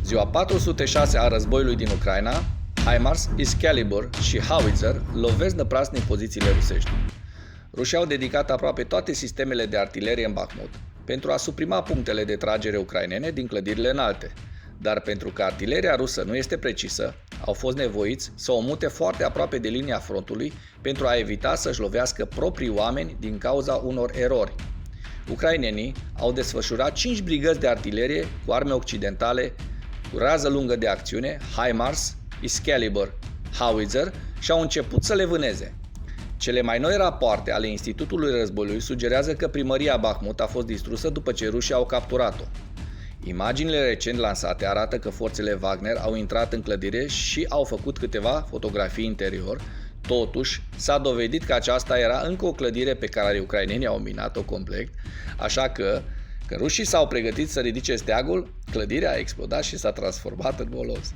Ziua 406 a războiului din Ucraina, HIMARS, Excalibur și Howitzer lovesc năprasnic pozițiile rusești. Rușii au dedicat aproape toate sistemele de artilerie în Bakhmut pentru a suprima punctele de tragere ucrainene din clădirile înalte, dar pentru că artileria rusă nu este precisă, au fost nevoiți să o mute foarte aproape de linia frontului pentru a evita să-și lovească proprii oameni din cauza unor erori. Ucrainenii au desfășurat 5 brigăzi de artilerie cu arme occidentale cu rază lungă de acțiune, HIMARS, Excalibur, Howitzer și au început să le vâneze. Cele mai noi rapoarte ale Institutului Războiului sugerează că primăria Bakhmut a fost distrusă după ce rușii au capturat-o. Imaginile recent lansate arată că forțele Wagner au intrat în clădire și au făcut câteva fotografii interior. Totuși, s-a dovedit că aceasta era încă o clădire pe care ucrainenii au minat-o complet, așa că, când rușii s-au pregătit să ridice steagul, clădirea a explodat și s-a transformat în moloz.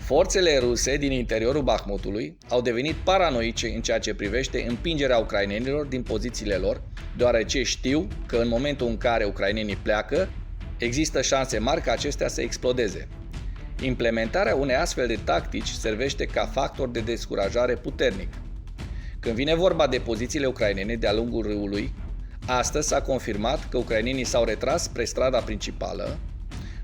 Forțele ruse din interiorul Bakhmutului au devenit paranoice în ceea ce privește împingerea ucrainenilor din pozițiile lor, deoarece știu că în momentul în care ucrainenii pleacă, există șanse mari ca acestea să explodeze. Implementarea unei astfel de tactici servește ca factor de descurajare puternic. Când vine vorba de pozițiile ucrainene de-a lungul râului, astăzi s-a confirmat că ucrainenii s-au retras spre strada principală.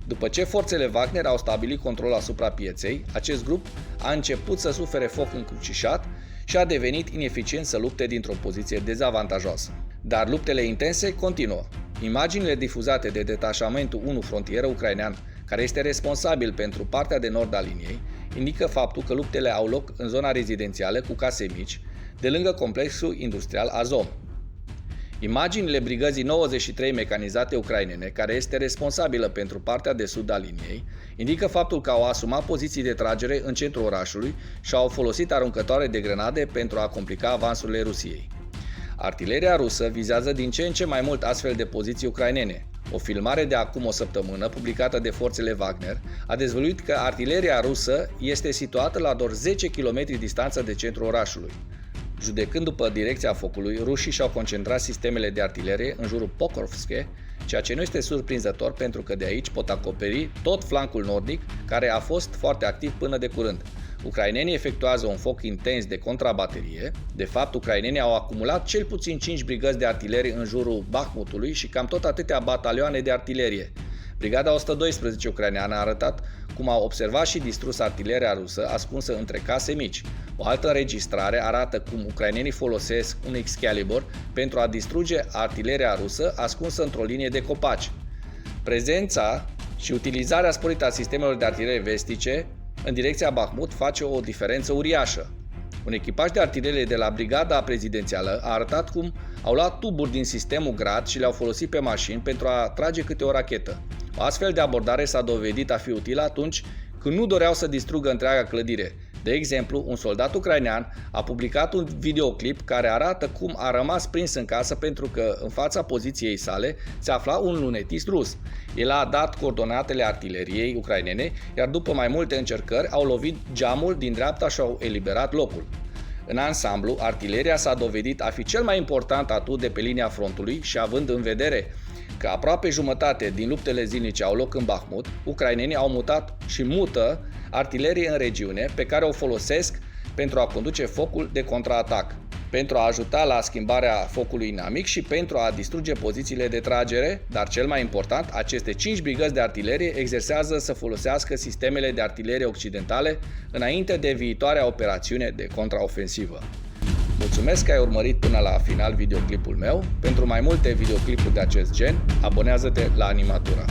După ce forțele Wagner au stabilit control asupra pieței, acest grup a început să sufere foc încrucișat și a devenit ineficient să lupte dintr-o poziție dezavantajoasă. Dar luptele intense continuă. Imaginile difuzate de detașamentul 1 frontieră ucrainean, care este responsabil pentru partea de nord a liniei, indică faptul că luptele au loc în zona rezidențială cu case mici, de lângă complexul industrial Azov. Imaginile brigăzii 93 mecanizate ucrainene, care este responsabilă pentru partea de sud a liniei, indică faptul că au asumat poziții de tragere în centrul orașului și au folosit aruncătoare de grenade pentru a complica avansurile Rusiei. Artileria rusă vizează din ce în ce mai mult astfel de poziții ucrainene. O filmare de acum o săptămână, publicată de forțele Wagner, a dezvăluit că artileria rusă este situată la doar 10 km distanță de centrul orașului. Judecând după direcția focului, rușii și-au concentrat sistemele de artilerie în jurul Pokrovske, ceea ce nu este surprinzător pentru că de aici pot acoperi tot flancul nordic, care a fost foarte activ până de curând. Ucrainenii efectuează un foc intens de contrabaterie. De fapt, ucrainenii au acumulat cel puțin 5 brigăzi de artilerie în jurul Bakhmutului și cam tot atâtea batalioane de artilerie. Brigada 112 ucraineană a arătat cum au observat și distrus artileria rusă ascunsă între case mici. O altă înregistrare arată cum ucrainenii folosesc un Excalibur pentru a distruge artileria rusă ascunsă într-o linie de copaci. Prezența și utilizarea sporită a sistemelor de artilerie vestice în direcția Bakhmut face o diferență uriașă. Un echipaj de artilerie de la brigada prezidențială a arătat cum au luat tuburi din sistemul Grad și le-au folosit pe mașini pentru a trage câte o rachetă. O astfel de abordare s-a dovedit a fi utilă atunci când nu doreau să distrugă întreaga clădire. De exemplu, un soldat ucrainean a publicat un videoclip care arată cum a rămas prins în casă pentru că în fața poziției sale se afla un lunetist rus. El a dat coordonatele artileriei ucrainene, iar după mai multe încercări au lovit geamul din dreapta și au eliberat locul. În ansamblu, artileria s-a dovedit a fi cel mai important atut de pe linia frontului și având în vedere că aproape jumătate din luptele zilnice au loc în Bakhmut, ucrainenii au mutat și mută artilerie în regiune pe care o folosesc pentru a conduce focul de contraatac, pentru a ajuta la schimbarea focului inamic și pentru a distruge pozițiile de tragere, dar cel mai important, aceste 5 brigăzi de artilerie exersează să folosească sistemele de artilerie occidentale înainte de viitoarea operațiune de contraofensivă. Mulțumesc că ai urmărit până la final videoclipul meu. Pentru mai multe videoclipuri de acest gen, abonează-te la Animatura.